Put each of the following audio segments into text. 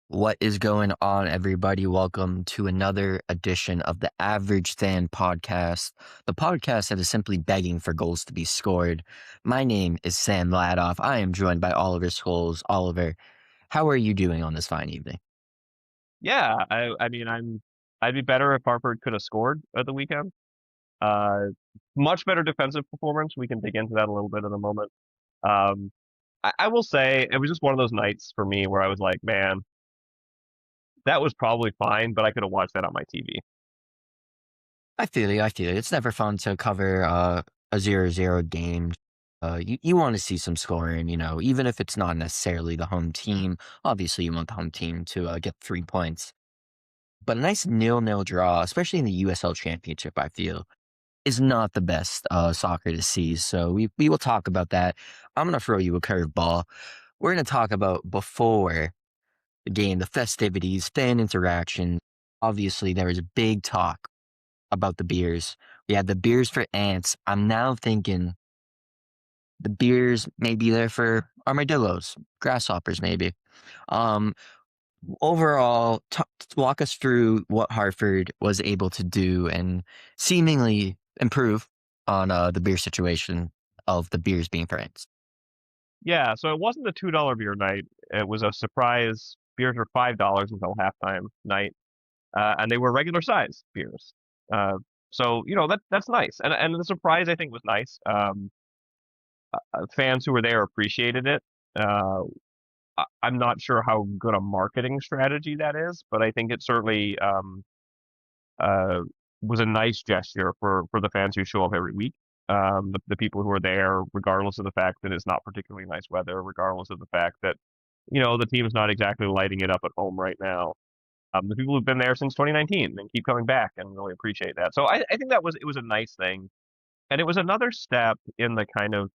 What is going on, everybody? Welcome to another edition of the Average Fan Podcast, the podcast that is simply begging for goals to be scored. My name is Sam Ladoff. I am joined by Oliver Scholes. Oliver, how are you doing on this fine evening? Yeah, I'd be better if Hartford could have scored at the weekend. Uh, Much better defensive performance. We can dig into that a little bit in a moment. Um, I will say it was just one of those nights for me where I was like, man, that was probably fine, but I could have watched that on my TV. I feel you. I feel you. It's never fun to cover a 0-0 game. You want to see some scoring, even if it's not necessarily the home team. Obviously, you want the home team to get 3 points. But a nice nil-nil draw, especially in the USL Championship, I feel, is not the best soccer to see. So we will talk about that. I'm going to throw you a curveball. We're going to talk about before the game, the festivities, fan interaction. Obviously, there was a big talk about the beers. We had the beers for ants. I'm now thinking the beers may be there for armadillos, grasshoppers, maybe. Um, Overall, walk us through what Hartford was able to do and seemingly improve on the beer situation of the beers being friends. Yeah, so it wasn't a $2 beer night. It was a surprise. Beers were $5 until halftime night, and they were regular size beers. Uh, so that's nice, and the surprise I think was nice. Fans who were there appreciated it. Uh, I'm not sure how good a marketing strategy that is, but I think it certainly uh, was a nice gesture for the fans who show up every week. The people who are there, regardless of the fact that it's not particularly nice weather, regardless of the fact that the team's not exactly lighting it up at home right now. The people who've been there since 2019 and keep coming back and really appreciate that. So I think it was a nice thing, and it was another step in the kind of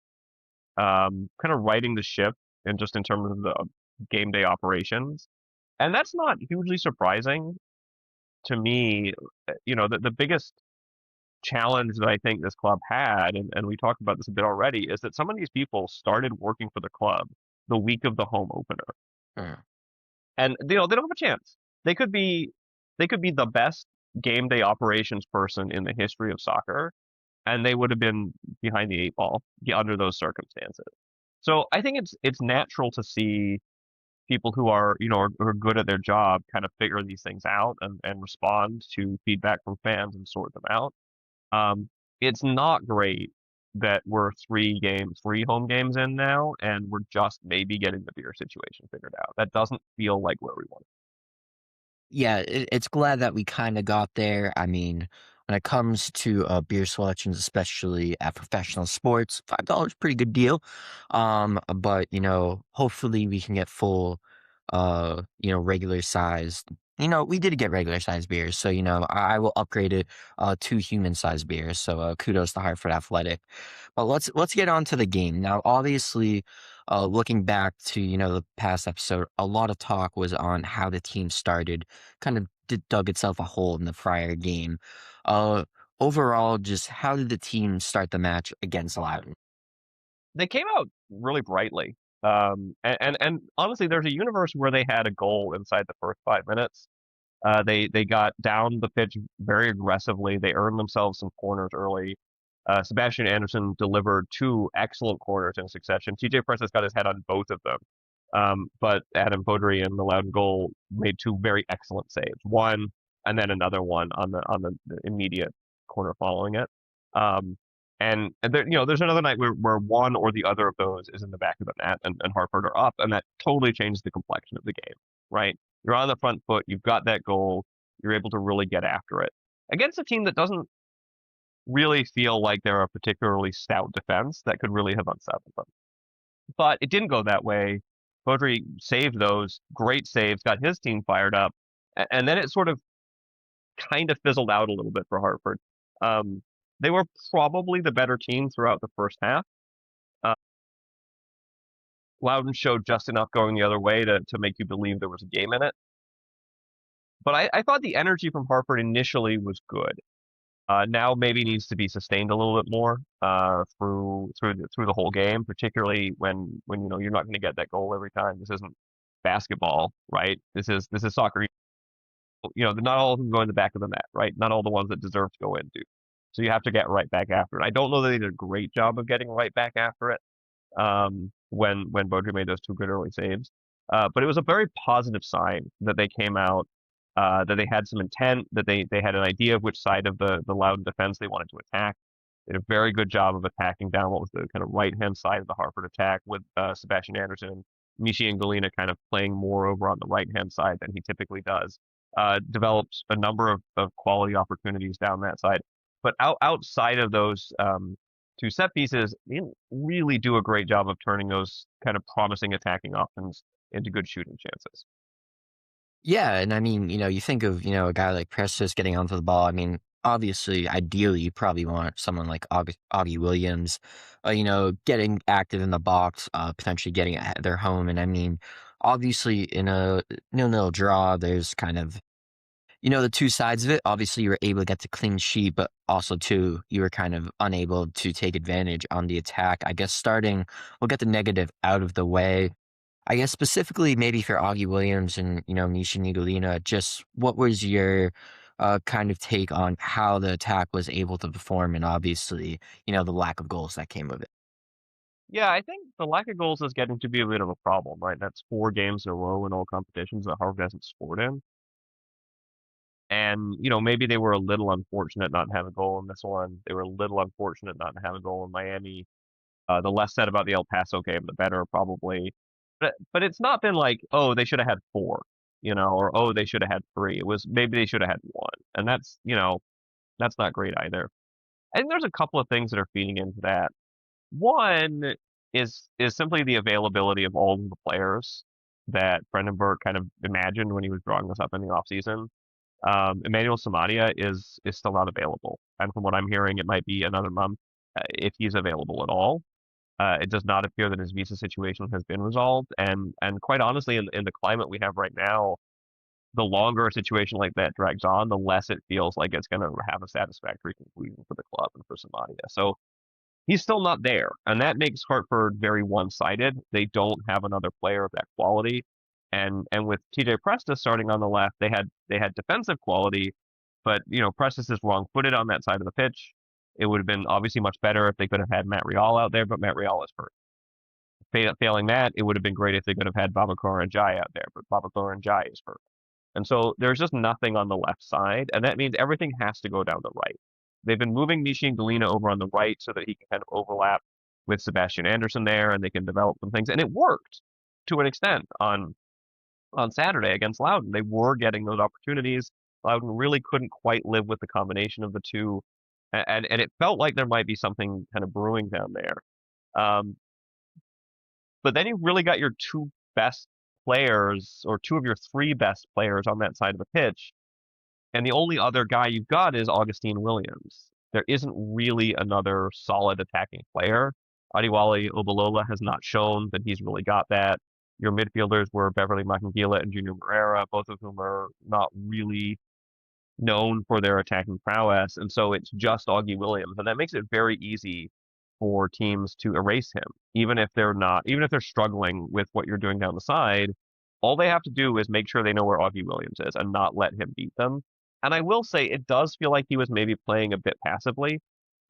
righting the ship and just in terms of the game day operations. And that's not hugely surprising to me. The biggest challenge that I think this club had, and we talked about this a bit already, is that some of these people started working for the club the week of the home opener. Mm. And they don't have a chance. They could be they could be the best game day operations person in the history of soccer, and they would have been behind the eight ball under those circumstances. So I think it's natural to see people who are are good at their job kind of figure these things out and respond to feedback from fans and sort them out. It's not great that we're three home games in now, and we're just maybe getting the beer situation figured out. That doesn't feel like where we want. Yeah, it's glad that we kind of got there. I mean, when it comes to beer selections, especially at professional sports, $5 pretty good deal. But hopefully we can get full, regular sized. We did get regular sized beers, so I will upgrade it to human sized beers. So kudos to Hartford Athletic. But let's get on to the game now. Obviously, looking back to the past episode, a lot of talk was on how the team started, kind of dug itself a hole in the prior game. Uh, Overall, just how did the team start the match against Loudoun? They came out really brightly. And honestly, there's a universe where they had a goal inside the first 5 minutes. They got down the pitch very aggressively. They earned themselves some corners early. Sebastian Anderson delivered two excellent corners in succession. TJ Princess got his head on both of them. But Adam Baudry in the Loudon goal made two very excellent saves. One and then another one on the immediate corner following it. Um, and there, there's another night where one or the other of those is in the back of the net and Hartford are up, and that totally changes the complexion of the game, right? You're on the front foot, you've got that goal, you're able to really get after it against a team that doesn't really feel like they're a particularly stout defense that could really have unsettled them. But it didn't go that way. Baudry saved those great saves, got his team fired up, and then it sort of kind of fizzled out a little bit for Hartford. Um, they were probably the better team throughout the first half. Uh, Loudon showed just enough going the other way to make you believe there was a game in it. But I thought the energy from Hartford initially was good. Now maybe needs to be sustained a little bit more through the whole game, particularly when you're not going to get that goal every time. This isn't basketball, right? This is soccer. Not all of them go in the back of the net, right? Not all the ones that deserve to go in do. So you have to get right back after it. I don't know that they did a great job of getting right back after it when Boudry made those two good early saves. But it was a very positive sign that they came out, that they had some intent, that they had an idea of which side of the Loudoun defense they wanted to attack. They did a very good job of attacking down what was the kind of right-hand side of the Hartford attack with Sebastian Anderson and Mishi and Galina kind of playing more over on the right-hand side than he typically does. Developed a number of quality opportunities down that side. But outside of those two set pieces, they didn't really do a great job of turning those kind of promising attacking options into good shooting chances. Yeah, and I mean, you think of, a guy like Prestos getting onto the ball. I mean, obviously, ideally, you probably want someone like Augie Williams, getting active in the box, potentially getting at their home. And I mean, obviously, in a nil-nil draw, there's kind of, the two sides of it. Obviously, you were able to get the clean sheet, but also, too, you were kind of unable to take advantage on the attack. I guess we'll get the negative out of the way. I guess specifically maybe for Augie Williams and, Misha Nidolina, just what was your kind of take on how the attack was able to perform and obviously, the lack of goals that came with it? Yeah, I think the lack of goals is getting to be a bit of a problem, right? That's 4 games in a row in all competitions that Harvard hasn't scored in. And, maybe they were a little unfortunate not to have a goal in this one. They were a little unfortunate not to have a goal in Miami. The less said about the El Paso game, the better, probably. But it's not been like, oh, they should have had 4, or oh, they should have had 3. It was maybe they should have had 1, and that's not great either. I think there's a couple of things that are feeding into that. One is simply the availability of all of the players that Brenden Burke kind of imagined when he was drawing this up in the offseason. Emmanuel Samaria is still not available, and from what I'm hearing, it might be another month if he's available at all. It does not appear that his visa situation has been resolved, and quite honestly, in the climate we have right now, the longer a situation like that drags on, the less it feels like it's going to have a satisfactory conclusion for the club and for Samaria. So he's still not there, and that makes Hartford very one-sided. They don't have another player of that quality, and with TJ Prestis starting on the left, they had defensive quality, but Prestis is wrong-footed on that side of the pitch. It would have been obviously much better if they could have had Matt Rial out there, but Matt Rial is hurt. Failing that, it would have been great if they could have had Babacar and Jai out there, but Babacar and Jai is hurt. And so there's just nothing on the left side, and that means everything has to go down the right. They've been moving Nishi and Galina over on the right so that he can kind of overlap with Sebastian Anderson there, and they can develop some things. And it worked to an extent on Saturday against Loudoun. They were getting those opportunities. Loudoun really couldn't quite live with the combination of the two, and it felt like there might be something kind of brewing down there. Um, but then you really got your two best players, or two of your 3 best players on that side of the pitch, and the only other guy you've got is Augustine Williams. There isn't really another solid attacking player. Adiwale Obalola has not shown that he's really got that. Your midfielders were Beverly Makangila and Junior Moreira, both of whom are not really known for their attacking prowess, and so it's just Augie Williams, and that makes it very easy for teams to erase him, even if they're struggling with what you're doing down the side. All they have to do is make sure they know where Augie Williams is and not let him beat them. And I will say, it does feel like he was maybe playing a bit passively.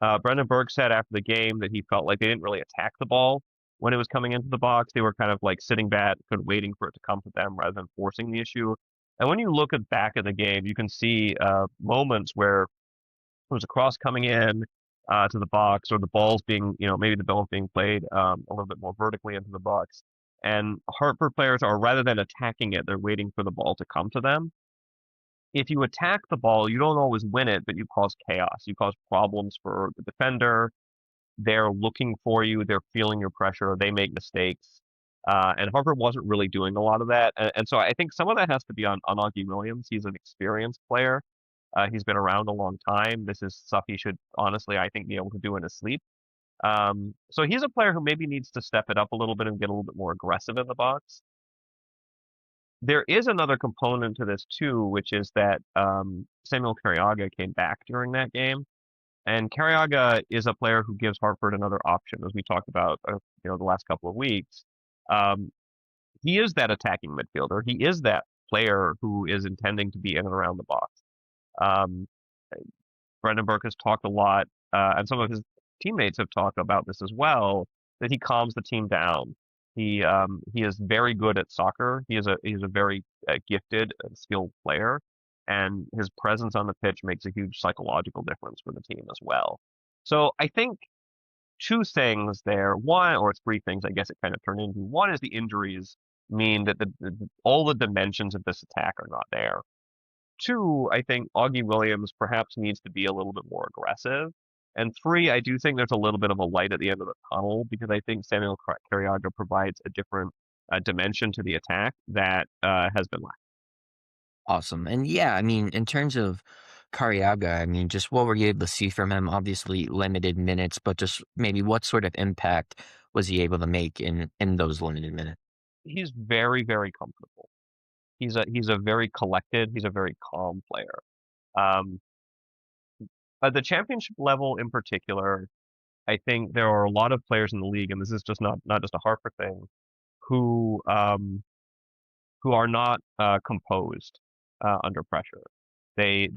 Brenden Burke said after the game that he felt like they didn't really attack the ball when it was coming into the box. They were kind of like sitting back and waiting for it to come to them rather than forcing the issue. And when you look at back at the game, you can see moments where there was a cross coming in to the box, or the ball's being, maybe the ball being played a little bit more vertically into the box. And Hartford players are, rather than attacking it, they're waiting for the ball to come to them. If you attack the ball, you don't always win it, but you cause chaos. You cause problems for the defender. They're looking for you. They're feeling your pressure. They make mistakes. And Harvard wasn't really doing a lot of that. And so I think some of that has to be on Augie Williams. He's an experienced player. He's been around a long time. This is stuff he should, honestly, I think, be able to do in his sleep. So he's a player who maybe needs to step it up a little bit and get a little bit more aggressive in the box. There is another component to this, too, which is that Samuel Careaga came back during that game. And Careaga is a player who gives Hartford another option, as we talked about, the last couple of weeks. Um, he is that attacking midfielder. He is that player who is intending to be in and around the box. Um, Brenden Burke has talked a lot, and some of his teammates have talked about this as well, that he calms the team down. He is very good at soccer. He is a very gifted and skilled player, and his presence on the pitch makes a huge psychological difference for the team as well. So I think two things there. One, or three things, I guess it kind of turned into. One is the injuries mean that all the dimensions of this attack are not there. Two, I think Augie Williams perhaps needs to be a little bit more aggressive. And three, I do think there's a little bit of a light at the end of the tunnel because I think Samuel Careaga provides a different dimension to the attack that has been lacking. Awesome. And yeah, I mean, in terms of Careaga, I mean, just what were you able to see from him? Obviously, limited minutes, but just maybe what sort of impact was he able to make in those limited minutes? He's very, very comfortable. He's a very collected, he's a very calm player. Um, at the championship level in particular, I think there are a lot of players in the league, and this is just not just a Harper thing, who who are not composed under pressure. They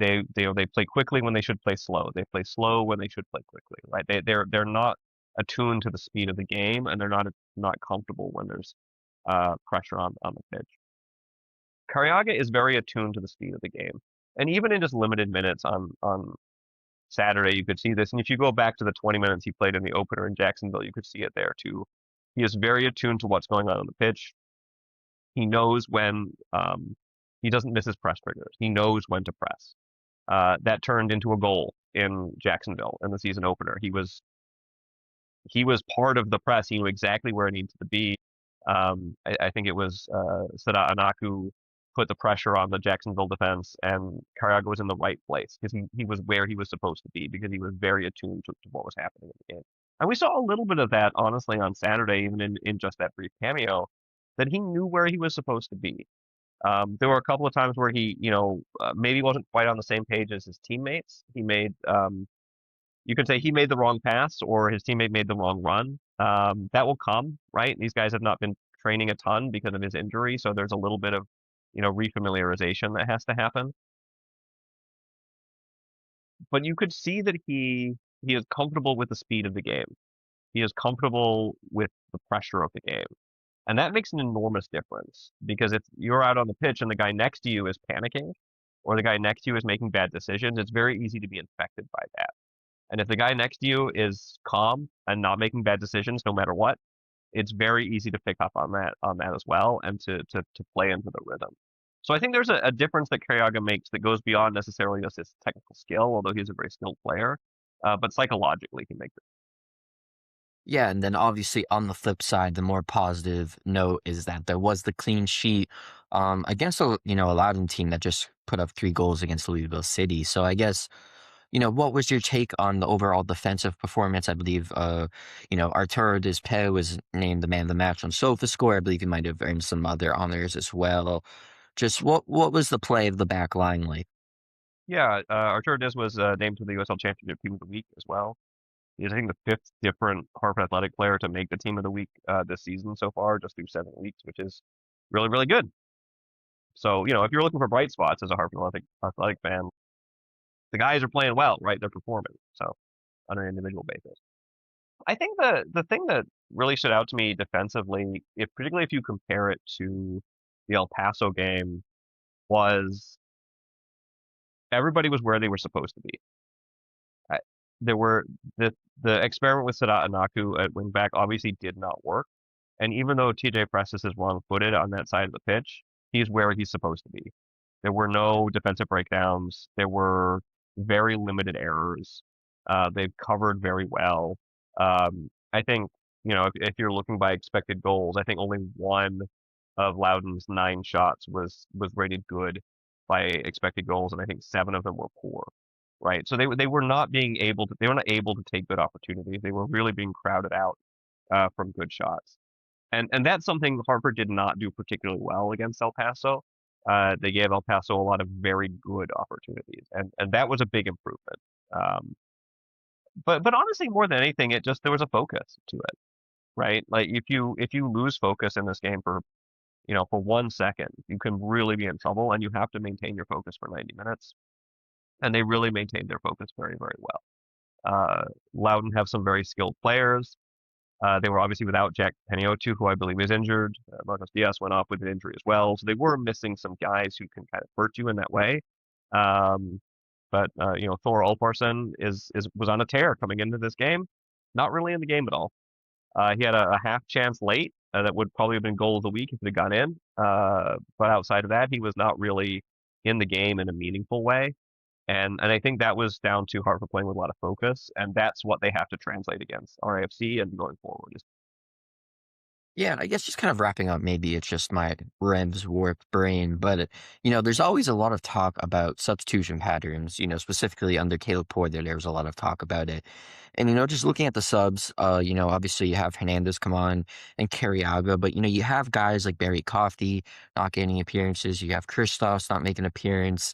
play quickly when they should play slow. They play slow when they should play quickly. Right? They're not attuned to the speed of the game, and they're not comfortable when there's pressure on the pitch. Careaga is very attuned to the speed of the game, and even in just limited minutes on Saturday, you could see this. And if you go back to the 20 minutes he played in the opener in Jacksonville, you could see it there too. He is very attuned to what's going on the pitch. He knows when he doesn't miss his press triggers. He knows when to press. That turned into a goal in Jacksonville in the season opener. He was part of the press. He knew exactly where it needed to be. I think it was Sada Anaku put the pressure on the Jacksonville defense, and Careaga was in the right place because he was where he was supposed to be because he was very attuned to what was happening in the game. And we saw a little bit of that, honestly, on Saturday, even in just that brief cameo, that he knew where he was supposed to be. There were a couple of times where he, maybe wasn't quite on the same page as his teammates. You could say he made the wrong pass or his teammate made the wrong run. That will come, right? These guys have not been training a ton because of his injury, so there's a little bit of, refamiliarization that has to happen. But you could see that he is comfortable with the speed of the game. He is comfortable with the pressure of the game. And that makes an enormous difference because if you're out on the pitch and the guy next to you is panicking or the guy next to you is making bad decisions, it's very easy to be infected by that. And if the guy next to you is calm and not making bad decisions no matter what, it's very easy to pick up on that as well and to play into the rhythm. So I think there's a difference that Careaga makes that goes beyond necessarily just his technical skill, although he's a very skilled player, but psychologically he makes it. Yeah, and then obviously on the flip side, the more positive note is that there was the clean sheet against a Loudoun team that just put up 3 goals against Louisville City. So I guess what was your take on the overall defensive performance? I believe Arturo Dispe was named the man of the match on SofaScore. I believe he might have earned some other honors as well. Just what was the play of the back line like? Yeah, Arturo Diz was named to the USL Championship Team of the Week as well. He's, I think, the fifth different Harvard Athletic player to make the Team of the Week this season so far, just through 7 weeks, which is really, really good. So, if you're looking for bright spots as a Harvard Athletic fan, the guys are playing well, right? They're performing. So, on an individual basis. I think the thing that really stood out to me defensively, particularly if you compare it to the El Paso game, was everybody was where they were supposed to be. I, there were the experiment with Sadat Anaku at wingback obviously did not work, and even though TJ Prestis is wrong-footed on that side of the pitch, he's where he's supposed to be. There were no defensive breakdowns. There were very limited errors. They've covered very well. I think if you're looking by expected goals, I think only one of Loudoun's 9 shots was rated good by expected goals, and I think 7 of them were poor. Right, so they were not able to take good opportunities. They were really being crowded out from good shots, and that's something Harvard did not do particularly well against El Paso. They gave El Paso a lot of very good opportunities, and that was a big improvement. But honestly, more than anything, there was a focus to it, right? Like if you lose focus in this game for for 1 second, you can really be in trouble, and you have to maintain your focus for 90 minutes. And they really maintained their focus very, very well. Loudoun have some very skilled players. They were obviously without Jack Peniotu, who I believe is injured. Marcos Diaz went off with an injury as well. So they were missing some guys who can kind of hurt you in that way. Um, but Thor Olfarsson was on a tear coming into this game. Not really in the game at all. He had a half chance late that would probably have been goal of the week if it had gone in. But outside of that, he was not really in the game in a meaningful way. And I think that was down to Hartford playing with a lot of focus, and that's what they have to translate against RAFC and going forward. Yeah, I guess just kind of wrapping up, maybe it's just my Revs warped brain, but there's always a lot of talk about substitution patterns. Specifically under Caleb Porter, there was a lot of talk about it, and just looking at the subs, obviously you have Hernandez come on and Careaga, but you have guys like Barry Coffey not getting appearances. You have Christos not making an appearance.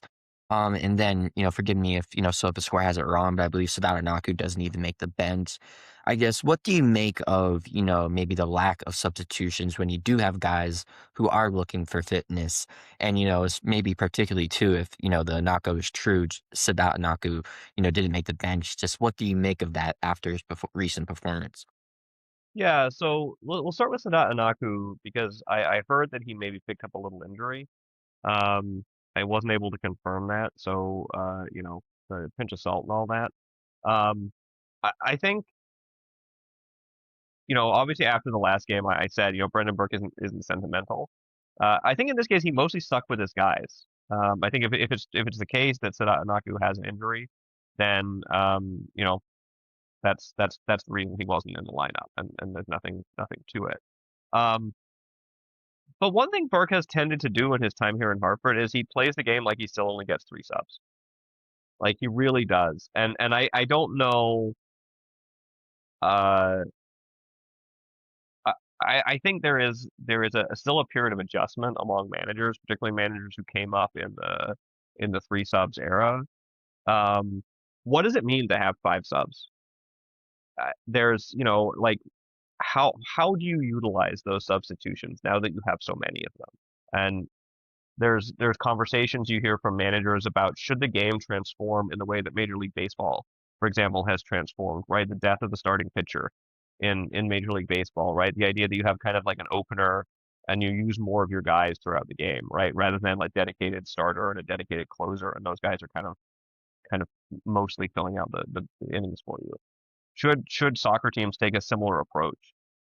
And then, forgive me if, SofaScore has it wrong, but I believe Sadata Naku doesn't even make the bench. I guess, what do you make of, maybe the lack of substitutions when you do have guys who are looking for fitness? And, it's maybe particularly too, if, the Nako is true, Sadat Naku, didn't make the bench. Just what do you make of that after his recent performance? Yeah, so we'll start with Sadat Anaku because I heard that he maybe picked up a little injury. Um, I wasn't able to confirm that, so the pinch of salt and all that. I think obviously after the last game, I said Brenden Burke isn't sentimental. I think in this case he mostly stuck with his guys. I think if it's the case that Sadat Anaku has an injury, then that's the reason he wasn't in the lineup, and there's nothing to it. Um, but one thing Burke has tended to do in his time here in Hartford is he plays the game like he still only gets 3 subs. Like he really does. And I don't know. Uh, I think there is still a period of adjustment among managers, particularly managers who came up in the 3 subs era. Um, what does it mean to have 5 subs? There's like how do you utilize those substitutions now that you have so many of them? And there's conversations you hear from managers about should the game transform in the way that Major League Baseball, for example, has transformed, right? The death of the starting pitcher in Major League Baseball, right? The idea that you have kind of like an opener and you use more of your guys throughout the game, right? Rather than like dedicated starter and a dedicated closer, and those guys are kind of mostly filling out the innings for you. Should soccer teams take a similar approach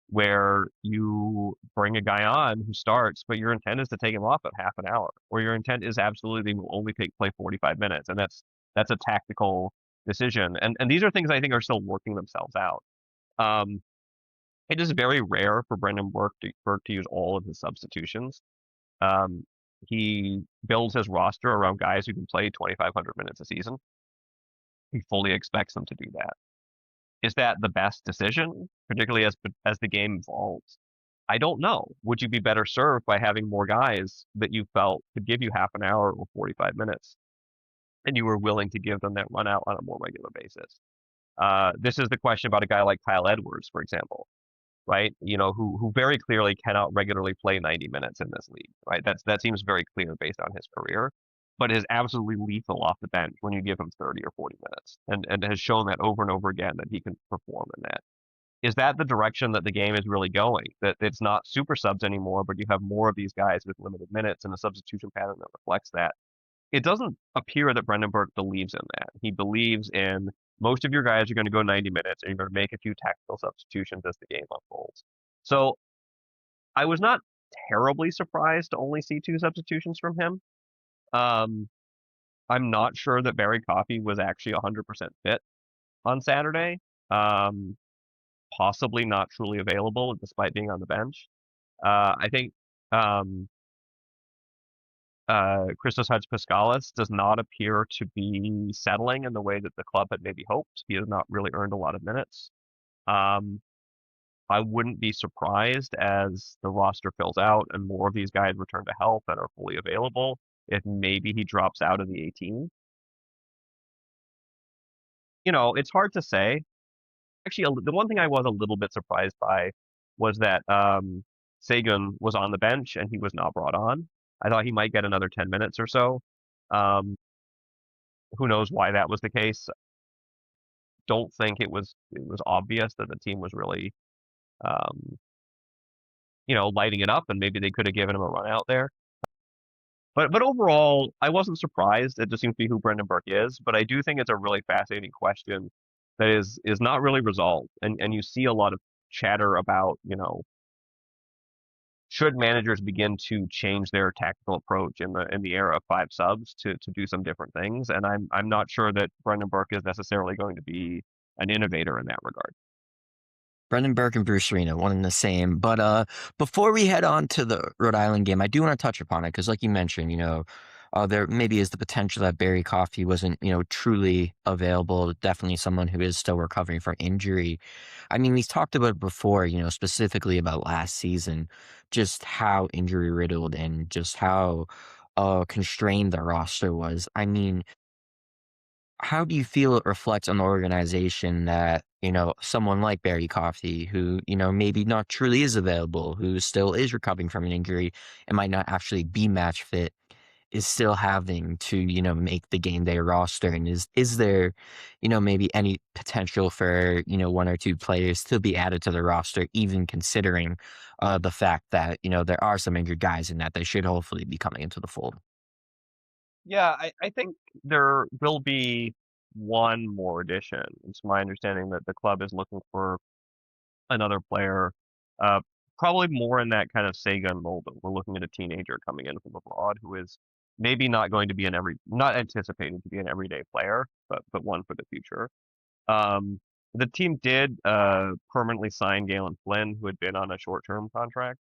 where you bring a guy on who starts, but your intent is to take him off at half an hour, or your intent is absolutely they will only play 45 minutes, and that's a tactical decision. And these are things I think are still working themselves out. Um, it is very rare for Burke to use all of his substitutions. Um, he builds his roster around guys who can play 2,500 minutes a season. He fully expects them to do that. Is that the best decision, particularly as the game evolves? I don't know. Would you be better served by having more guys that you felt could give you half an hour or 45 minutes, and you were willing to give them that run out on a more regular basis? This is the question about a guy like Kyle Edwards, for example, right? Who very clearly cannot regularly play 90 minutes in this league, right? That seems very clear based on his career, but is absolutely lethal off the bench when you give him 30 or 40 minutes, and has shown that over and over again that he can perform in that. Is that the direction that the game is really going? That it's not super subs anymore, but you have more of these guys with limited minutes and a substitution pattern that reflects that. It doesn't appear that Brenden Burke believes in that. He believes in most of your guys are going to go 90 minutes and you're going to make a few tactical substitutions as the game unfolds. So I was not terribly surprised to only see 2 substitutions from him. Um, I'm not sure that Barry Coffey was actually 100% fit on Saturday. Um, Possibly not truly available despite being on the bench. I think Christos Hadjipaskalis does not appear to be settling in the way that the club had maybe hoped. He has not really earned a lot of minutes. Um, I wouldn't be surprised as the roster fills out and more of these guys return to health and are fully available if maybe he drops out of the 18. It's hard to say. Actually, the one thing I was a little bit surprised by was that Sagan was on the bench and he was not brought on. I thought he might get another 10 minutes or so. Um, who knows why that was the case? Don't think it was obvious that the team was really um, lighting it up, and maybe they could have given him a run out there. But overall, I wasn't surprised. It just seems to be who Brenden Burke is. But I do think it's a really fascinating question that is not really resolved. And you see a lot of chatter about, should managers begin to change their tactical approach in the era of five subs to do some different things. And I'm not sure that Brenden Burke is necessarily going to be an innovator in that regard. Brenden Burke and Bruce Arena, one and the same. But before we head on to the Rhode Island game, I do want to touch upon it because, like you mentioned, there maybe is the potential that Barry Coffey wasn't, truly available. Definitely someone who is still recovering from injury. I mean, we've talked about it before, specifically about last season, just how injury riddled and just how constrained the roster was. I mean, how do you feel it reflects on the organization that, someone like Barry Coffey, who, maybe not truly is available, who still is recovering from an injury and might not actually be match fit, is still having to, make the game day roster? And is there, maybe any potential for, one or two players to be added to the roster, even considering the fact that, there are some injured guys in that they should hopefully be coming into the fold? Yeah, I think there will be one more addition. It's my understanding that the club is looking for another player, uh, probably more in that kind of Sagan mold. We're looking at a teenager coming in from abroad who is maybe not going to be not anticipated to be an everyday player, but one for the future. Um, the team did permanently sign Galen Flynn, who had been on a short-term contract.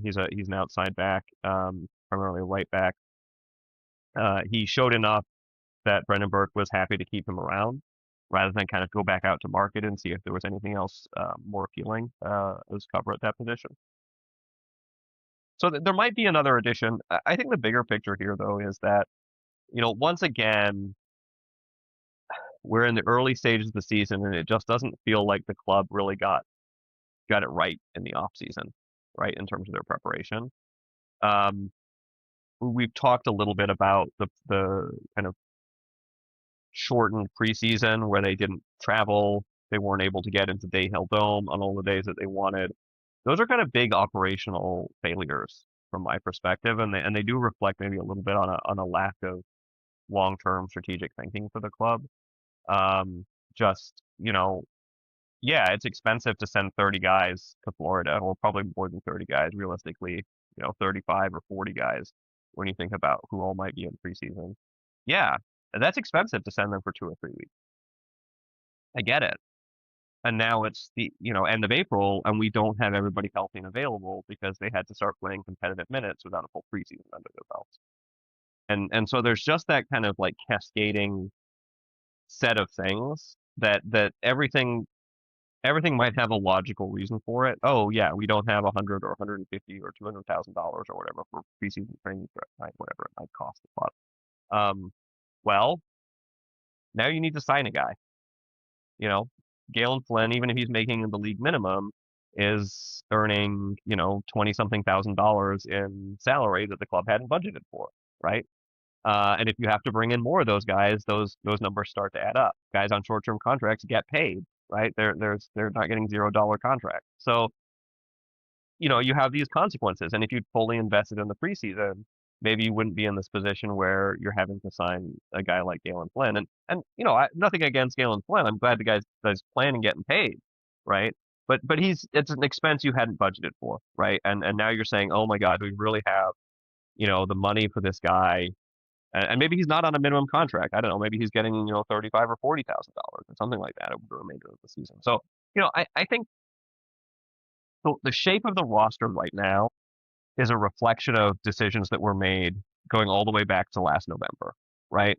He's an outside back, primarily a right back. He showed enough that Brenden Burke was happy to keep him around rather than kind of go back out to market and see if there was anything else more appealing as cover at that position. So there might be another addition. I think the bigger picture here, though, is that, once again, we're in the early stages of the season and it just doesn't feel like the club really got it right in the off season, right, in terms of their preparation. Um, we've talked a little bit about the kind of shortened preseason where they didn't travel. They weren't able to get into Day Hill Dome on all the days that they wanted. Those are kind of big operational failures from my perspective, and they do reflect maybe a little bit on a lack of long-term strategic thinking for the club. Just, yeah, it's expensive to send 30 guys to Florida, or probably more than 30 guys, realistically, 35 or 40 guys when you think about who all might be in preseason. Yeah, that's expensive to send them for 2 or 3 weeks. I get it. And now it's the, end of April, and we don't have everybody healthy and available because they had to start playing competitive minutes without a full preseason under their belts. And so there's just that kind of like cascading set of things that everything might have a logical reason for it. Oh yeah, we don't have 100 or 150 or $200,000 or whatever for preseason training, right? Whatever it might cost a lot. Well, now you need to sign a guy. Galen Flynn, even if he's making the league minimum, is earning 20 something $1,000 in salary that the club hadn't budgeted for, right? And if you have to bring in more of those guys, those numbers start to add up. Guys on short term contracts get paid, right? They're not getting $0 contracts. So you have these consequences. And if you'd fully invested in the preseason, maybe you wouldn't be in this position where you're having to sign a guy like Galen Flynn. And nothing against Galen Flynn. I'm glad the guy's playing and getting paid, right? But it's an expense you hadn't budgeted for, right? And now you're saying, oh my God, we really have the money for this guy, and maybe he's not on a minimum contract. I don't know. Maybe he's getting 35 or $40,000 or something like that over the remainder of the season. So I think the shape of the roster right now is a reflection of decisions that were made going all the way back to last November, right?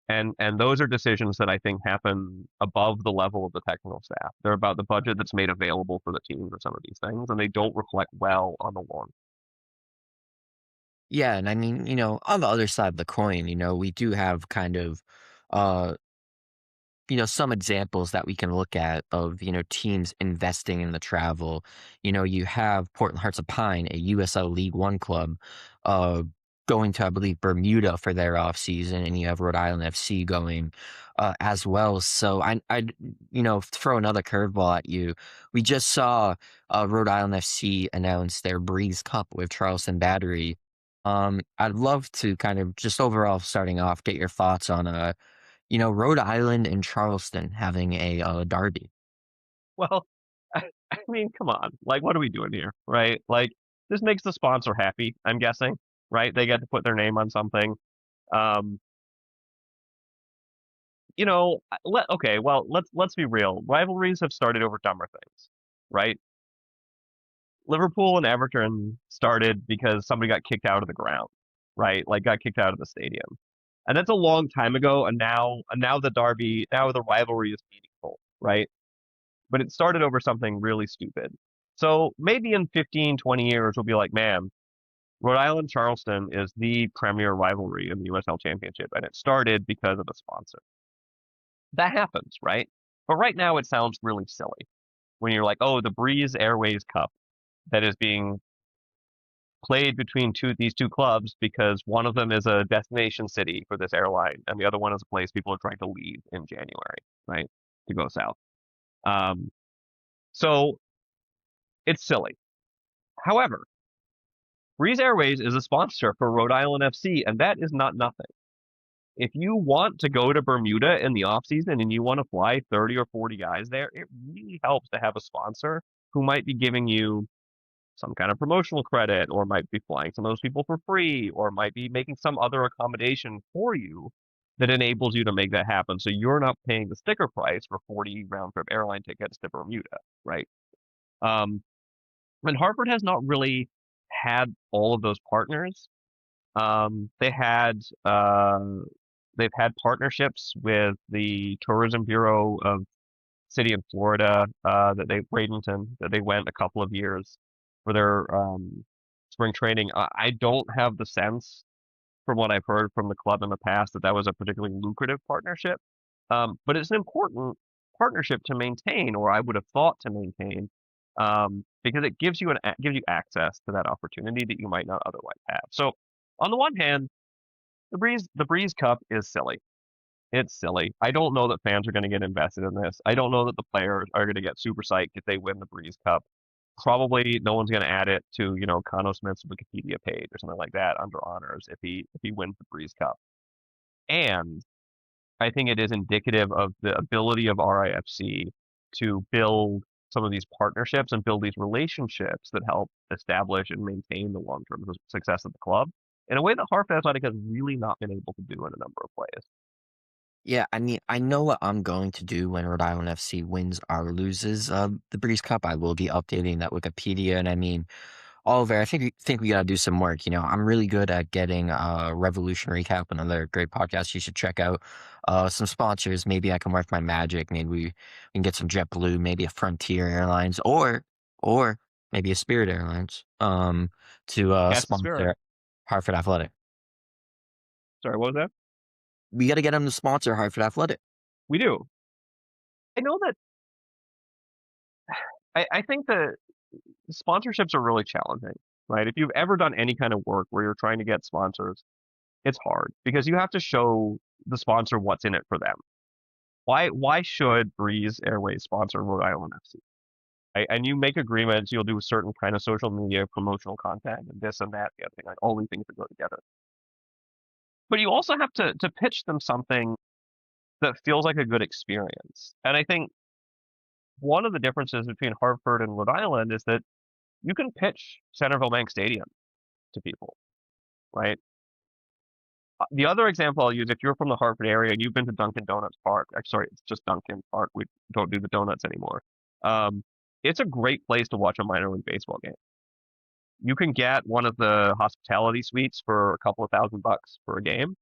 And those are decisions that I think happen above the level of the technical staff. They're about the budget that's made available for the team for some of these things, and they don't reflect well on the long. Yeah, and I mean, on the other side of the coin, we do have kind of uh some examples that we can look at of, teams investing in the travel. You have Portland Hearts of Pine, a USL League One club, uh, going to, I believe, Bermuda for their off season, and you have Rhode Island FC going as well. So throw another curveball at you. We just saw Rhode Island FC announce their Breeze Cup with Charleston Battery. I'd love to kind of just overall starting off, get your thoughts on Rhode Island and Charleston having a derby. Well, I mean, come on. Like, what are we doing here, right? Like, this makes the sponsor happy, I'm guessing, right? They get to put their name on something. Um, okay, well, let's be real. Rivalries have started over dumber things, right? Liverpool and Everton started because somebody got kicked out of the ground, right? Like, got kicked out of the stadium. And that's a long time ago, and now the rivalry is meaningful, right? But it started over something really stupid. So maybe in 15, 20 years, we'll be like, man, Rhode Island Charleston is the premier rivalry in the USL Championship, and it started because of a sponsor. That happens, right? But right now, it sounds really silly when you're like, oh, the Breeze Airways Cup that is being played between these two clubs because one of them is a destination city for this airline, and the other one is a place people are trying to leave in January, right, to go south. Um, so it's silly. However, Breeze Airways is a sponsor for Rhode Island FC, and that is not nothing. If you want to go to Bermuda in the off season and you want to fly 30 or 40 guys there, it really helps to have a sponsor who might be giving you some kind of promotional credit, or might be flying some of those people for free, or might be making some other accommodation for you that enables you to make that happen. So you're not paying the sticker price for 40 round trip airline tickets to Bermuda, right? Um, and Hartford has not really had all of those partners. Um, they had uh, they've had partnerships with the Tourism Bureau of City in Florida, Bradenton, that they went a couple of years for their spring training. I don't have the sense from what I've heard from the club in the past that that was a particularly lucrative partnership. But it's an important partnership to maintain, or I would have thought to maintain, because it gives you access to that opportunity that you might not otherwise have. So on the one hand, the Breeze Cup is silly. It's silly. I don't know that fans are going to get invested in this. I don't know that the players are going to get super psyched if they win the Breeze Cup. Probably no one's going to add it to, Connor Smith's Wikipedia page or something like that under honors if he wins the Breeze Cup. And I think it is indicative of the ability of RIFC to build some of these partnerships and build these relationships that help establish and maintain the long-term success of the club in a way that Hartford Athletic has really not been able to do in a number of ways. Yeah, I mean, I know what I'm going to do when Rhode Island FC wins or loses the Breeze Cup. I will be updating that Wikipedia, and I mean, Oliver, I think we gotta do some work. I'm really good at getting Revolution Recap, another great podcast you should check out. Some sponsors. Maybe I can work my magic. Maybe we can get some JetBlue, maybe a Frontier Airlines, or maybe a Spirit Airlines. To Cast the Spirit. sponsor Hartford Athletic. Sorry, what was that? We got to get them to sponsor Hartford Athletic. We do. I know that. I think that sponsorships are really challenging, right? If you've ever done any kind of work where you're trying to get sponsors, it's hard because you have to show the sponsor what's in it for them. Why should Breeze Airways sponsor Rhode Island FC? Right? And you make agreements, you'll do a certain kind of social media promotional content and this and that, the other thing, like all these things that go together. But you also have to pitch them something that feels like a good experience. And I think one of the differences between Hartford and Rhode Island is that you can pitch Centerville Bank Stadium to people, right? The other example I'll use, if you're from the Hartford area and you've been to Dunkin' Donuts Park, sorry, it's just Dunkin' Park. We don't do the donuts anymore. It's a great place to watch a minor league baseball game. You can get one of the hospitality suites for a couple of $1,000 for a game,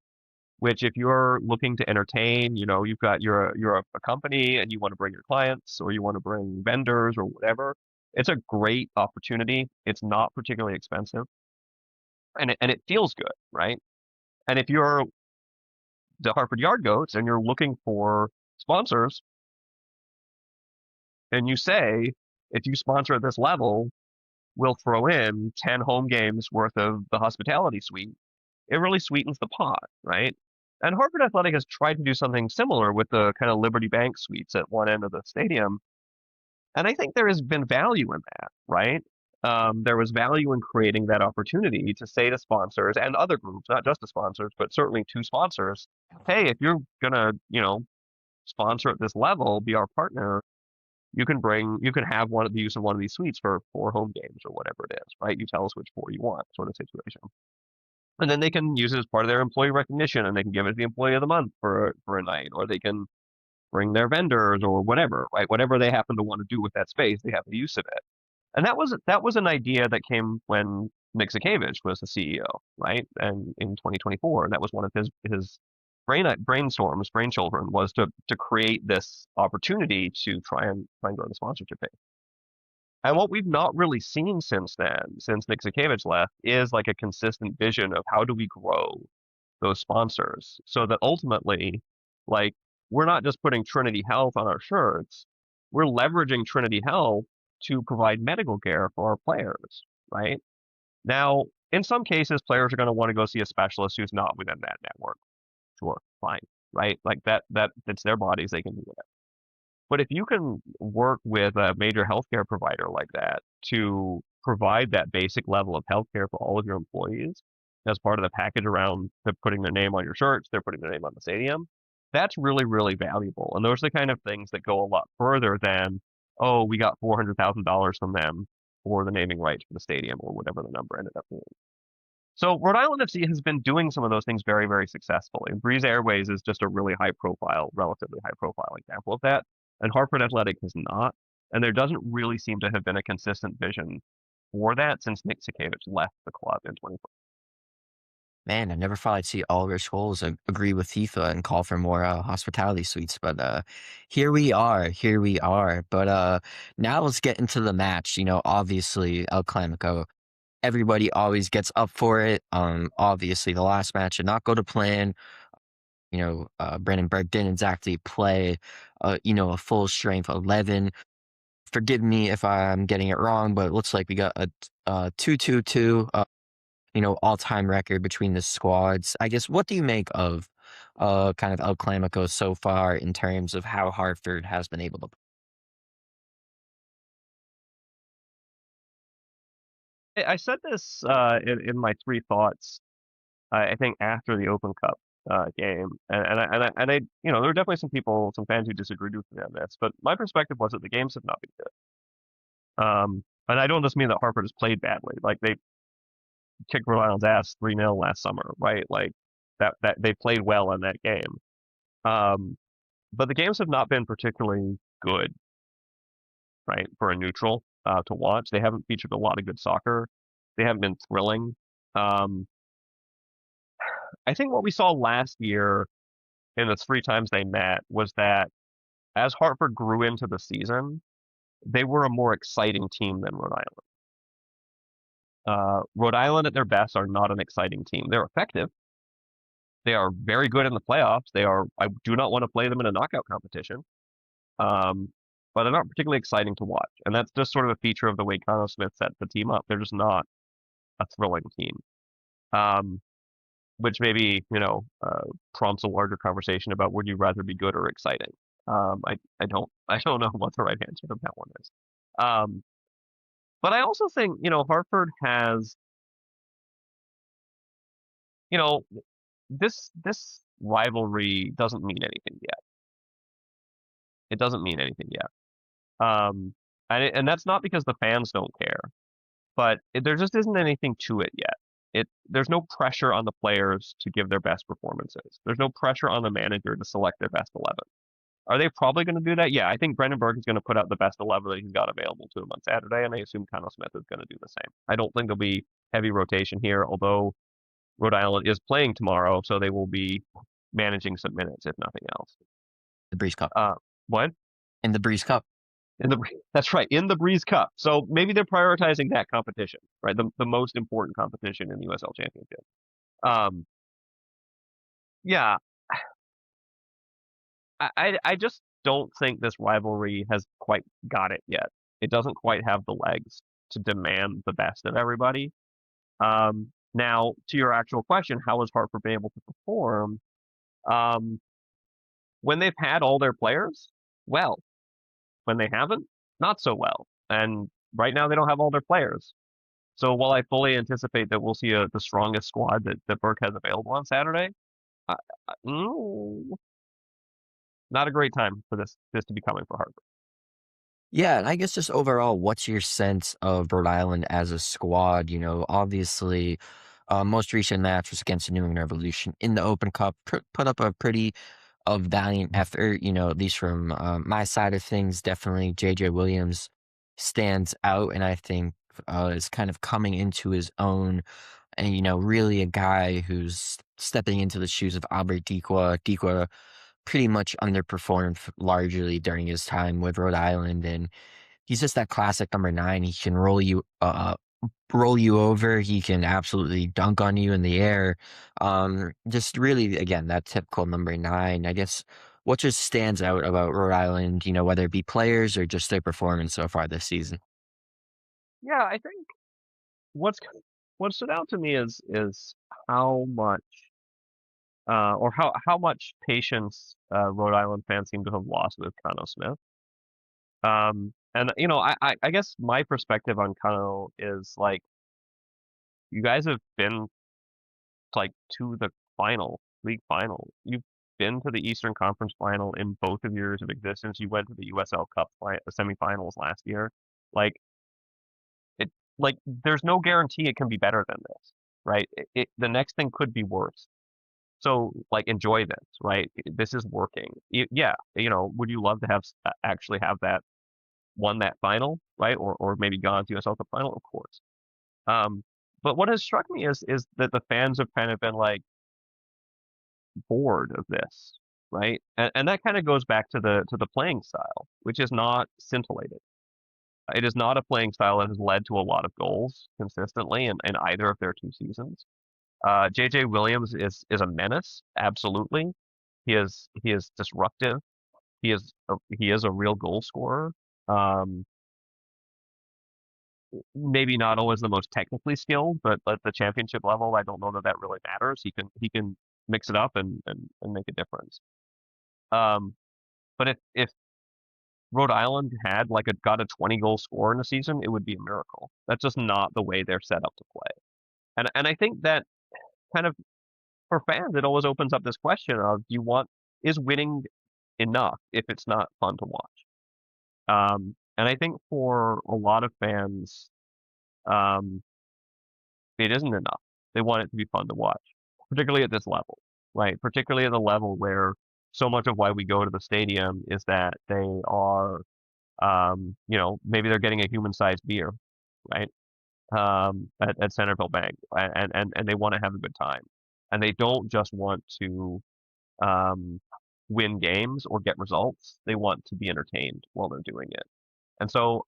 which if you're looking to entertain, you're a company and you want to bring your clients or you want to bring vendors or whatever, it's a great opportunity. It's not particularly expensive, and it feels good, right? And if you're the Hartford Yard Goats and you're looking for sponsors, and you say, if you sponsor at this level, we'll throw in 10 home games worth of the hospitality suite. It really sweetens the pot, right? And Harvard Athletic has tried to do something similar with the kind of Liberty Bank suites at one end of the stadium. And I think there has been value in that, right? There was value in creating that opportunity to say to sponsors and other groups, not just to sponsors, but certainly to sponsors, hey, if you're gonna, sponsor at this level, be our partner, you can have the use of one of these suites for 4 home games or whatever it is, right? You tell us which 4 you want, sort of situation. And then they can use it as part of their employee recognition, and they can give it to the employee of the month for a night, or they can bring their vendors or whatever, right? Whatever they happen to want to do with that space, they have the use of it. And that was an idea that came when Nick Zakevich was the CEO, right? And in 2024, and that was one of his brainchildren was to create this opportunity to try and grow the sponsorship base. And what we've not really seen since then, since Nick Zakevich left, is like a consistent vision of how do we grow those sponsors so that ultimately, like, we're not just putting Trinity Health on our shirts, we're leveraging Trinity Health to provide medical care for our players, right? Now, in some cases, players are going to want to go see a specialist who's not within that network. Sure, fine, right? Like that it's their bodies, they can do whatever. But if you can work with a major healthcare provider like that to provide that basic level of healthcare for all of your employees as part of the package around putting their name on your shirts, they're putting their name on the stadium, that's really, really valuable. And those are the kind of things that go a lot further than, oh, we got $400,000 from them for the naming rights for the stadium or whatever the number ended up being. So Rhode Island FC has been doing some of those things very, very successfully. And Breeze Airways is just a really high profile, relatively high profile example of that. And Hartford Athletic has not. And there doesn't really seem to have been a consistent vision for that since Nick Sakevich left the club in 2020. Man, I never thought I'd see Oliver Scholes agree with FIFA and call for more hospitality suites, but here we are. But now let's get into the match. Obviously El Clamico, everybody always gets up for it. Obviously the last match did not go to plan. Brenden Burke didn't exactly play, a full strength 11. Forgive me if I'm getting it wrong, but it looks like we got a 2-2-2. All-time record between the squads. I guess, what do you make of kind of El Clamico so far in terms of how Hartford has been able to? I said this in my 3 thoughts, I think after the Open Cup game, and I, there were definitely some fans who disagreed with me on this, but my perspective was that the games have not been good. And I don't just mean that Hartford has played badly. Like, they kicked Rhode Island's ass 3-0 last summer, right? Like, that they played well in that game. But the games have not been particularly good, right, for a neutral to watch. They haven't featured a lot of good soccer. They haven't been thrilling. Um, I think what we saw last year in the 3 times they met was that as Hartford grew into the season, they were a more exciting team than Rhode Island. Rhode Island at their best are not an exciting team. They're effective. They are very good in the playoffs. I do not want to play them in a knockout competition. But they're not particularly exciting to watch. And that's just sort of a feature of the way Connor Smith set the team up. They're just not a thrilling team. Which maybe, prompts a larger conversation about would you rather be good or exciting? I don't know what the right answer to that one is. But I also think, Hartford has, this rivalry doesn't mean anything yet. It doesn't mean anything yet. And that's not because the fans don't care, but there just isn't anything to it yet. There's no pressure on the players to give their best performances. There's no pressure on the manager to select their best 11. Are they probably going to do that? Yeah, I think Brenden Burke is going to put out the best 11 that he's got available to him on Saturday, and I assume Connor Smith is going to do the same. I don't think there'll be heavy rotation here, although Rhode Island is playing tomorrow, so they will be managing some minutes, if nothing else. The Breeze Cup. What? In the Breeze Cup. That's right, in the Breeze Cup. So maybe they're prioritizing that competition, right? The most important competition in the USL Championship. Yeah, I just don't think this rivalry has quite got it yet. It doesn't quite have the legs to demand the best of everybody. Now, to your actual question, how has Hartford been able to perform? Um, when they've had all their players, well. When they haven't, not so well. And right now, they don't have all their players. So while I fully anticipate that we'll see the strongest squad that Burke has available on Saturday, I, not a great time for this to be coming for Hartford. Yeah, and I guess just overall, what's your sense of Rhode Island as a squad? Obviously, most recent match was against the New England Revolution in the Open Cup. Put up a pretty valiant effort. At least from my side of things, definitely JJ Williams stands out, and I think is kind of coming into his own. And really a guy who's stepping into the shoes of Albert Dequa. Dequa pretty much underperformed largely during his time with Rhode Island, and he's just that classic number 9. He can roll you over. He can absolutely dunk on you in the air. Just really, again, that typical number 9. I guess what just stands out about Rhode Island, whether it be players or just their performance so far this season. Yeah, I think what's what stood out to me is how much or how much patience Rhode Island fans seem to have lost with Cano Smith. And I guess my perspective on Cano is like you guys have been like to the league final. You've been to the Eastern Conference final in both of your years of existence. You went to the USL Cup semifinals last year. Like it, like there's no guarantee it can be better than this, right? The next thing could be worse. So like enjoy this, right? This is working. Yeah, would you love to have actually have that won that final, right? Or maybe gone to USL Cup final, of course. Um, but what has struck me is that the fans have kind of been like bored of this, right? And that kind of goes back to the playing style, which is not scintillated. It is not a playing style that has led to a lot of goals consistently in either of their 2 seasons. JJ Williams is a menace, absolutely. He is disruptive. He is a real goal scorer. Um, Maybe not always the most technically skilled, but at the championship level, I don't know that that really matters. He can mix it up and make a difference. Um, but if Rhode Island had like got a 20 goal score in a season, it would be a miracle. That's just not the way they're set up to play. And I think that kind of for fans, it always opens up this question of is winning enough if it's not fun to watch? And I think for a lot of fans, um, it isn't enough. They want it to be fun to watch, particularly at this level, right? Particularly at the level where so much of why we go to the stadium is that they are, maybe they're getting a human-sized beer, right? At Centerville Bank, and they want to have a good time, and they don't just want to um, win games or get results. They want to be entertained while they're doing it. And so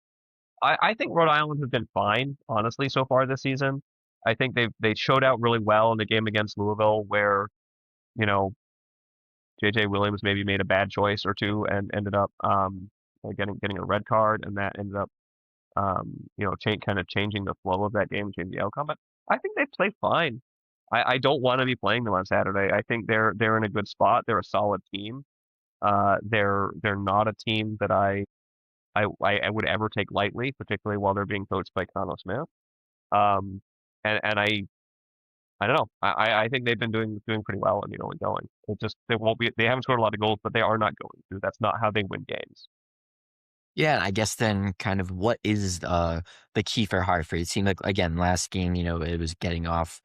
I think Rhode Island has been fine, honestly, so far this season. I think they showed out really well in the game against Louisville, where you know JJ Williams maybe made a bad choice or two and ended up getting a red card, and that ended up kind of changing the flow of that game, changing the outcome. But I think they play fine. I don't want to be playing them on Saturday. I think they're in a good spot. They're a solid team. They're not a team that I would ever take lightly, particularly while they're being coached by Connell Smith. Um, and I don't know. I think they've been doing pretty well and going. They haven't scored a lot of goals, but they are not going to. That's not how they win games. Yeah, I guess then kind of what is the key for Hartford? It seemed like again last game, it was getting off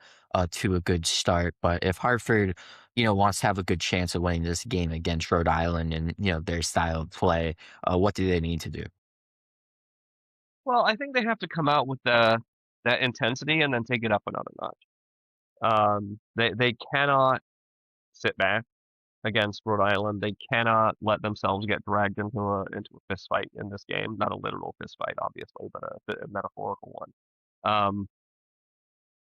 to a good start, but if Hartford, wants to have a good chance of winning this game against Rhode Island and their style of play, what do they need to do? Well, I think they have to come out with that intensity and then take it up another notch. They cannot sit back against Rhode Island. They cannot let themselves get dragged into a fist fight in this game. Not a literal fist fight, obviously, but a metaphorical one. Um,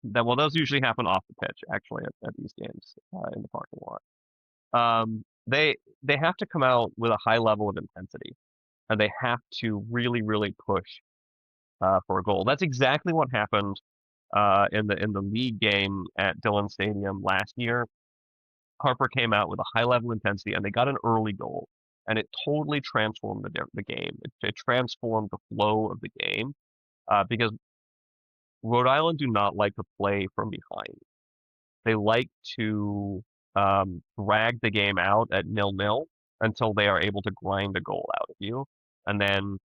those usually happen off the pitch, actually, at these games in the parking lot. they have to come out with a high level of intensity, and they have to really, really push for a goal. That's exactly what happened in the league game at Dillon Stadium last year. Harper came out with a high level intensity, and they got an early goal, and it totally transformed the game. It transformed the flow of the game because Rhode Island do not like to play from behind. They like to drag the game out at 0-0 until they are able to grind a goal out of you, and then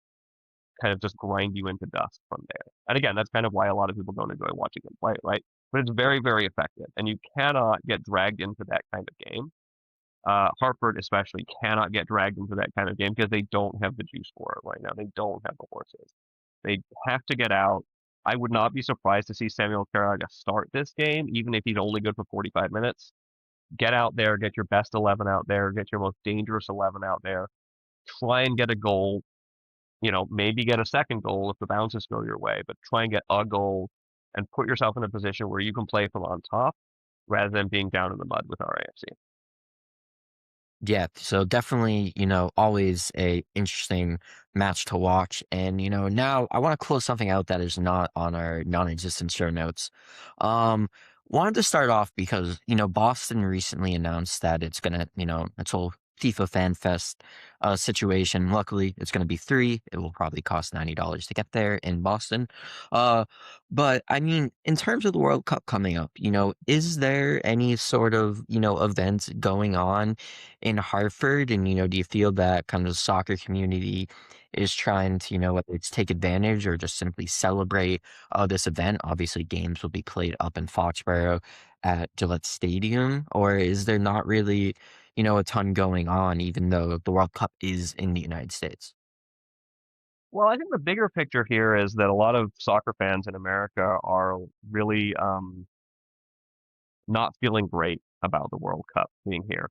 kind of just grind you into dust from there. And again, that's kind of why a lot of people don't enjoy watching him play, right? But it's very, very effective, and you cannot get dragged into that kind of game. Hartford especially cannot get dragged into that kind of game because they don't have the juice for it right now. They don't have the horses. They have to get out. I would not be surprised to see Samuel Careaga start this game, even if he's only good for 45 minutes. Get out there, get your best 11 out there, get your most dangerous 11 out there. Try and get a goal. Maybe get a second goal if the bounces go your way, but try and get a goal and put yourself in a position where you can play from on top rather than being down in the mud with RAFC. Yeah, so definitely, always a interesting match to watch. And, now I want to close something out that is not on our non-existent show notes. Wanted to start off because, Boston recently announced that it's gonna, its whole FIFA Fan Fest situation. Luckily, it's gonna be free. It will probably cost $90 to get there in Boston. Uh, but I mean, in terms of the World Cup coming up, is there any sort of, events going on in Hartford? And, do you feel that kind of the soccer community is trying to, whether it's take advantage or just simply celebrate this event? Obviously, games will be played up in Foxborough at Gillette Stadium, or is there not really, a ton going on, even though the World Cup is in the United States? Well, I think the bigger picture here is that a lot of soccer fans in America are really not feeling great about the World Cup being here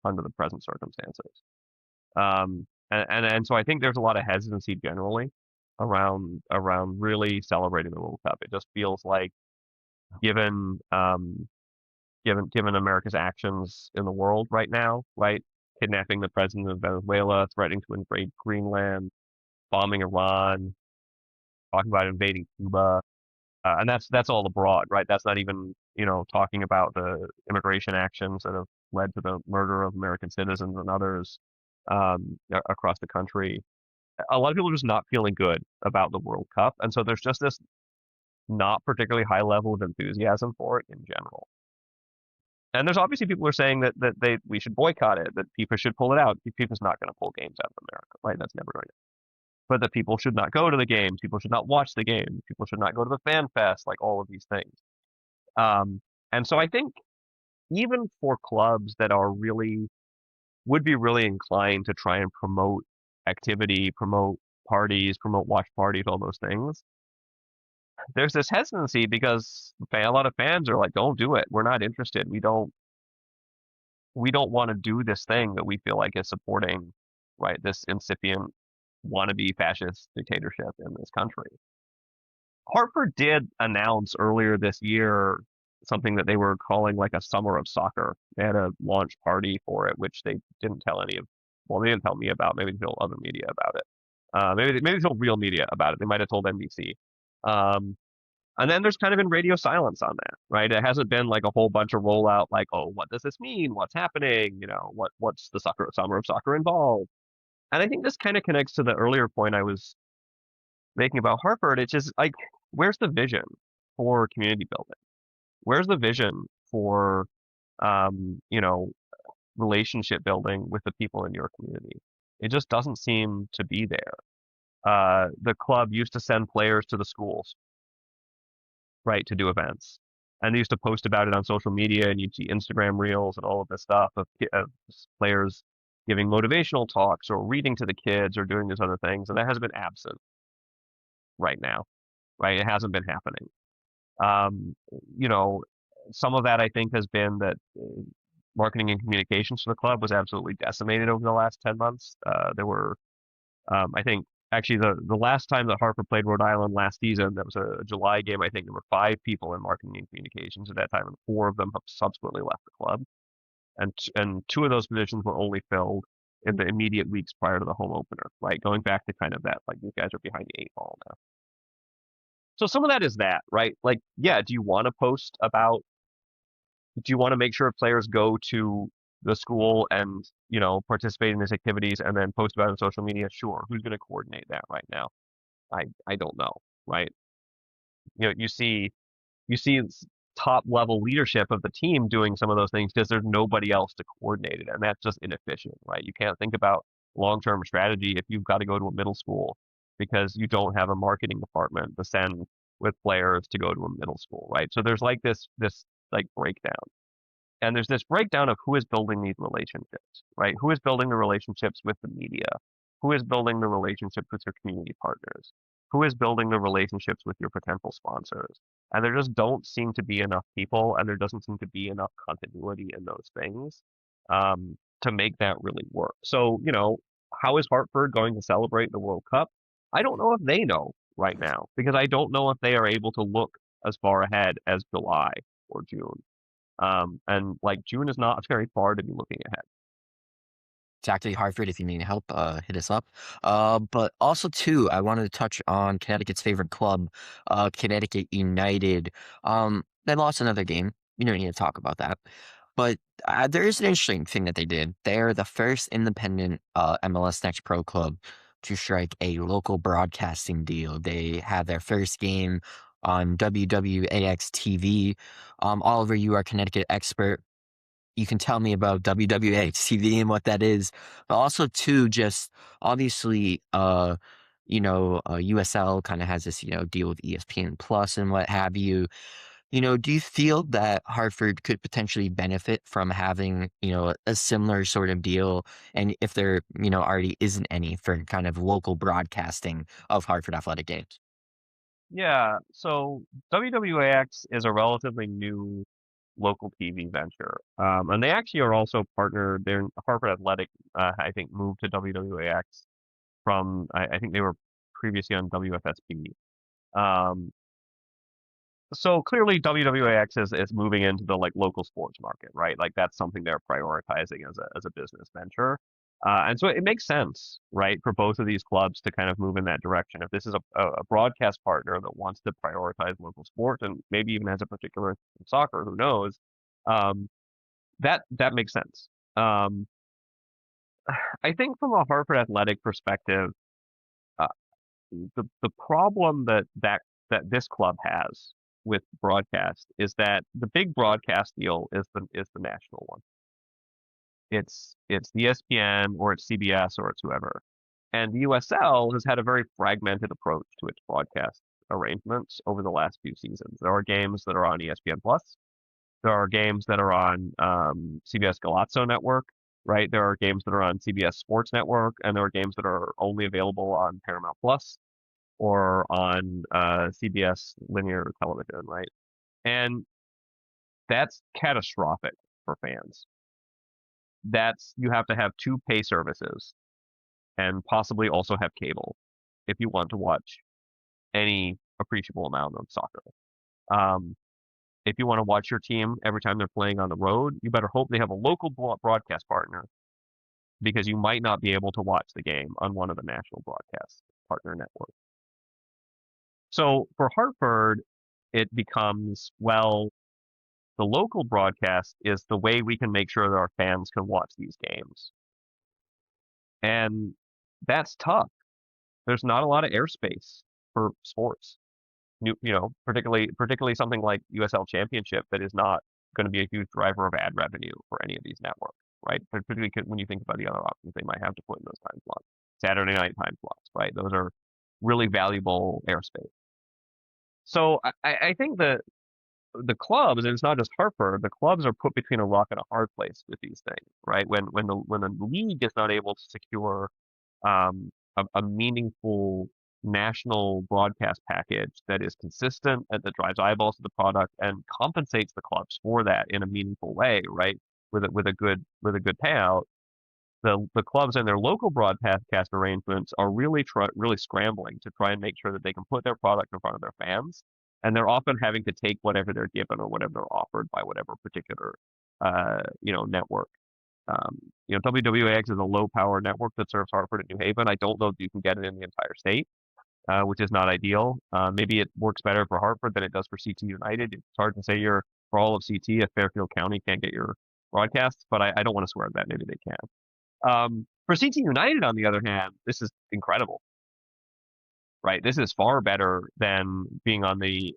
under the present circumstances. And so I think there's a lot of hesitancy generally around really celebrating the World Cup. It just feels like given given America's actions in the world right now, right? Kidnapping the president of Venezuela, threatening to invade Greenland, bombing Iran, talking about invading Cuba, and that's all abroad, right? That's not even talking about the immigration actions that have led to the murder of American citizens and others across the country. A lot of people are just not feeling good about the World Cup, and so there's just this not particularly high level of enthusiasm for it in general. And there's obviously people who are saying that we should boycott it, that FIFA should pull it out. FIFA's not going to pull games out of America, right? That's never going to. But that people should not go to the games, people should not watch the games, people should not go to the fan fest, like all of these things. And so I think even for clubs that would be really inclined to try and promote activity, promote parties, promote watch parties, all those things, there's this hesitancy because a lot of fans are like, don't do it. We're not interested. We don't want to do this thing that we feel like is supporting, right, this incipient wannabe fascist dictatorship in this country. Hartford did announce earlier this year something that they were calling like a summer of soccer. They had a launch party for it, which they didn't tell they didn't tell me about. Maybe they told other media about it. Maybe they told real media about it. They might have told NBC. And then there's kind of been radio silence on that, right? It hasn't been like a whole bunch of rollout, like, oh, what does this mean? What's happening? What's the summer of soccer involved? And I think this kind of connects to the earlier point I was making about Hartford. It's just like, where's the vision for community building? Where's the vision for, um, you know, relationship building with the people in your community? It just doesn't seem to be there. The club used to send players to the schools, right, to do events. And they used to post about it on social media, and you'd see Instagram reels and all of this stuff of players giving motivational talks or reading to the kids or doing these other things. And that has been absent right now, right? It hasn't been happening. Um, you know, some of that I think has been that marketing and communications for the club was absolutely decimated over the last 10 months. There were, I think, actually the last time that Hartford played Rhode Island last season, that was a July game. I think there were 5 people in marketing and communications at that time, and 4 of them have subsequently left the club. and two of those positions were only filled in the immediate weeks prior to the home opener, right? Going back to kind of that, like these guys are behind the eight ball now. So some of that is that, right? Like, yeah, do you want to post about? Do you want to make sure players go to the school and participate in these activities and then post about it on social media? Sure. Who's going to coordinate that right now? I don't know, right? You see top level leadership of the team doing some of those things because there's nobody else to coordinate it, and that's just inefficient, right? You can't think about long-term strategy if you've got to go to a middle school because you don't have a marketing department to send with players to go to a middle school, right? So there's like this like breakdown. And there's this breakdown of who is building these relationships, right? Who is building the relationships with the media? Who is building the relationships with your community partners? Who is building the relationships with your potential sponsors? And there just don't seem to be enough people, and there doesn't seem to be enough continuity in those things to make that really work. So, how is Hartford going to celebrate the World Cup? I don't know if they know right now because I don't know if they are able to look as far ahead as July or June. And like June is not very far to be looking ahead. Exactly, Hartford. If you need help, hit us up. But also too, I wanted to touch on Connecticut's favorite club, Connecticut United. They lost another game. You don't need to talk about that. But there is an interesting thing that they did. They're the first independent MLS Next Pro club to strike a local broadcasting deal. They had their first game on WWAX TV. Oliver, you are a Connecticut expert. You can tell me about WWA TV and what that is, but also too, just obviously, USL kind of has this, deal with ESPN Plus and what have you. Do you feel that Hartford could potentially benefit from having, a similar sort of deal? And if there, already isn't any for kind of local broadcasting of Hartford athletic games? Yeah, so WWAX is a relatively new local TV venture. And they actually are also partnered. They're Harvard Athletic, I think, moved to WWAX from, I think they were previously on WFSB. Um, so clearly WWAX is moving into the like local sports market, right? Like that's something they're prioritizing as a business venture. And so it makes sense, right, for both of these clubs to kind of move in that direction. If this is a broadcast partner that wants to prioritize local sport and maybe even has a particular interest in soccer, who knows? Um, that makes sense. Um, I think from a Harvard athletic perspective, uh, the problem that this club has with broadcast is that the big broadcast deal is the national one. It's the ESPN or it's CBS or it's whoever. And the USL has had a very fragmented approach to its broadcast arrangements over the last few seasons. There are games that are on ESPN Plus. There are games that are on CBS Galazzo Network, right? There are games that are on CBS Sports Network, and there are games that are only available on Paramount Plus or on CBS linear television, right? And that's catastrophic for fans. You have to have two pay services and possibly also have cable if you want to watch any appreciable amount of soccer. Um, if you want to watch your team every time they're playing on the road, you better hope they have a local broadcast partner because you might not be able to watch the game on one of the national broadcast partner networks. So for Hartford, it becomes, well, the local broadcast is the way we can make sure that our fans can watch these games. And that's tough. There's not a lot of airspace for sports. Particularly something like USL Championship that is not going to be a huge driver of ad revenue for any of these networks, right? Particularly when you think about the other options they might have to put in those time slots. Saturday night time slots, right? Those are really valuable airspace. So I think the clubs, and it's not just Hartford, the clubs are put between a rock and a hard place with these things, right? When the league is not able to secure a meaningful national broadcast package that is consistent and that drives eyeballs to the product and compensates the clubs for that in a meaningful way, right? With a good payout, the clubs and their local broadcast arrangements are really scrambling to try and make sure that they can put their product in front of their fans, and they're often having to take whatever they're given or whatever they're offered by whatever particular network. WWAX is a low power network that serves Hartford and New Haven. I don't know if you can get it in the entire state, which is not ideal. Maybe it works better for Hartford than it does for CT United. It's hard to say for all of CT if Fairfield County can't get your broadcasts, but I don't want to swear at that. Maybe they can. For CT United, on the other hand, this is incredible, right? This is far better than being on the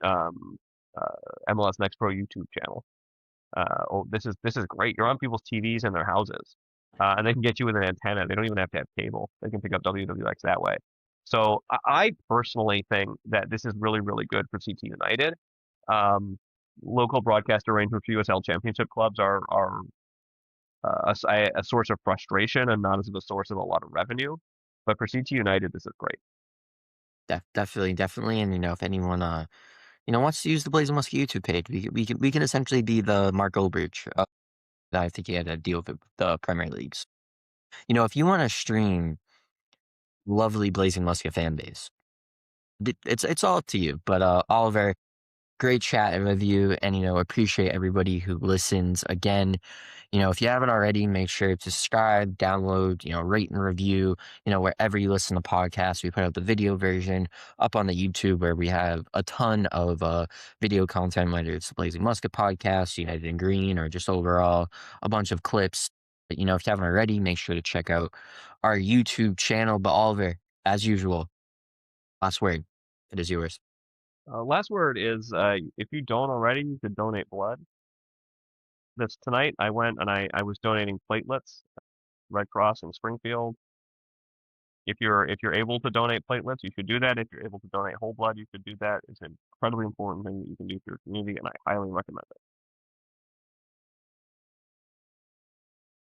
MLS Next Pro YouTube channel. This is great. You're on people's TVs in their houses, and they can get you with an antenna. They don't even have to have cable. They can pick up WWX that way. So I personally think that this is really, really good for CT United. Local broadcast arrangements for USL Championship clubs are a source of frustration and not as a source of a lot of revenue. But for CT United, this is great. Definitely, definitely. And if anyone wants to use the Blazing Musket YouTube page, we can essentially be the Mark Goldbridge. I think he had a deal with the Premier Leagues. If you want to stream lovely Blazing Musket fan base, it's all up to you. But Oliver, great chatting with you, and appreciate everybody who listens. Again, if you haven't already, make sure to subscribe, download, rate and review, wherever you listen to podcasts. We put out the video version up on the YouTube where we have a ton of video content, whether it's the Blazing Musket podcast, United in Green, or just overall a bunch of clips. But, if you haven't already, make sure to check out our YouTube channel. But Oliver, as usual, last word. It is yours. Last word is if you don't already, you could donate blood. This tonight, I went and I was donating platelets, Red Cross in Springfield. If you're able to donate platelets, you should do that. If you're able to donate whole blood, you should do that. It's an incredibly important thing that you can do for your community, and I highly recommend it.